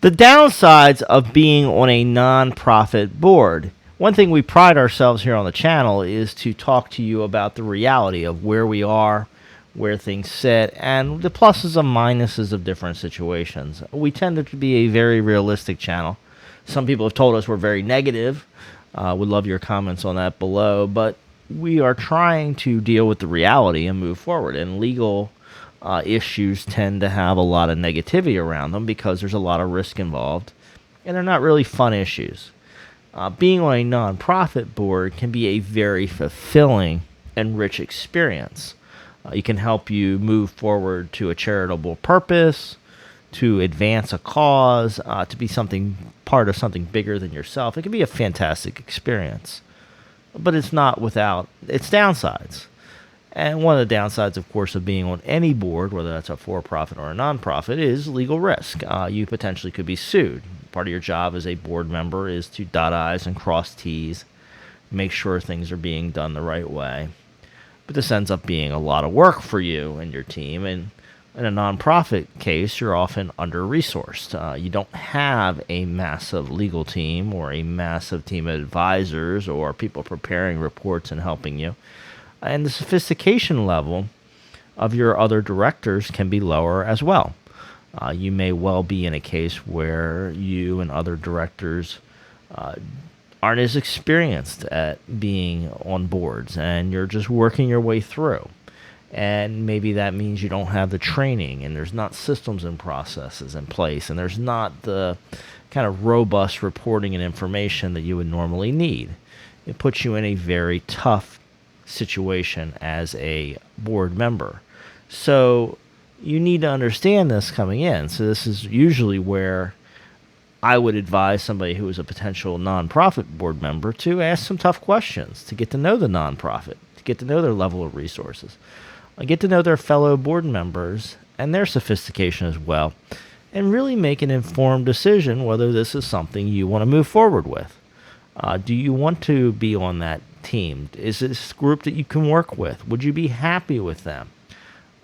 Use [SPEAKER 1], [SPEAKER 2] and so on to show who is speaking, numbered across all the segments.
[SPEAKER 1] The downsides of being on a nonprofit board. One thing we pride ourselves here on the channel is to talk to you about the reality of where we are, where things sit, and the pluses and minuses of different situations. We tend to be a very realistic channel. Some people have told us we're very negative. Would love your comments on that below, but we are trying to deal with the reality and move forward. And legal issues tend to have a lot of negativity around them because there's a lot of risk involved, and they're not really fun issues. Being on a nonprofit board can be a very fulfilling and rich experience. It can help you move forward to a charitable purpose, to advance a cause, to be part of something bigger than yourself. It can be a fantastic experience, but it's not without its downsides. And one of the downsides, of course, of being on any board, whether that's a for-profit or a nonprofit, is legal risk. You potentially could be sued. Part of your job as a board member is to dot I's and cross T's, make sure things are being done the right way. But this ends up being a lot of work for you and your team. And in a nonprofit case, you're often under-resourced. You don't have a massive legal team or a massive team of advisors or people preparing reports and helping you. And the sophistication level of your other directors can be lower as well. You may well be in a case where you and other directors aren't as experienced at being on boards, and you're just working your way through. And maybe that means you don't have the training, and there's not systems and processes in place, and there's not the kind of robust reporting and information that you would normally need. It puts you in a very tough situation as a board member. So you need to understand this coming in. So this is usually where I would advise somebody who is a potential nonprofit board member to ask some tough questions, to get to know the nonprofit, to get to know their level of resources, get to know their fellow board members and their sophistication as well, and really make an informed decision whether this is something you want to move forward with. Do you want to be on that team? Is this a group that you can work with? Would you be happy with them?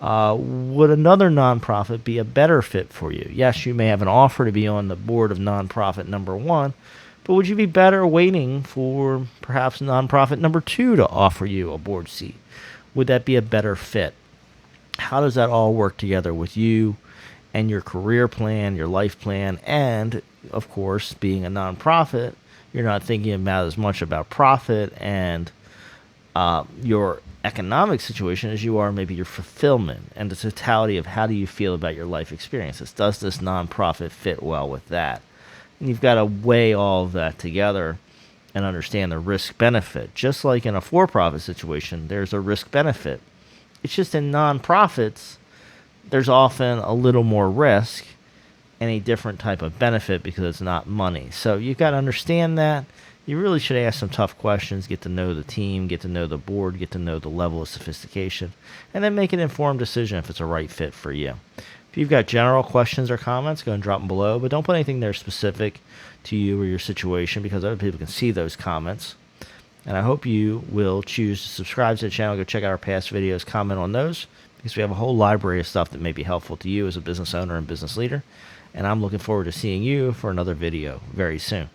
[SPEAKER 1] Would another nonprofit be a better fit for you? Yes, you may have an offer to be on the board of nonprofit number 1, but would you be better waiting for perhaps nonprofit number 2 to offer you a board seat? Would that be a better fit? How does that all work together with you and your career plan, your life plan, and, of course, being a nonprofit, you're not thinking about as much about profit and your economic situation as you are maybe your fulfillment and the totality of how do you feel about your life experiences. Does this nonprofit fit well with that? And you've got to weigh all of that together and understand the risk-benefit. Just like in a for-profit situation, there's a risk-benefit. It's just in nonprofits, there's often a little more risk and a different type of benefit because it's not money. So you've got to understand that. You really should ask some tough questions, get to know the team, get to know the board, get to know the level of sophistication, and then make an informed decision if it's a right fit for you. If you've got general questions or comments, go and drop them below, but don't put anything there specific to you or your situation because other people can see those comments. And I hope you will choose to subscribe to the channel, go check out our past videos, comment on those, because we have a whole library of stuff that may be helpful to you as a business owner and business leader. And I'm looking forward to seeing you for another video very soon.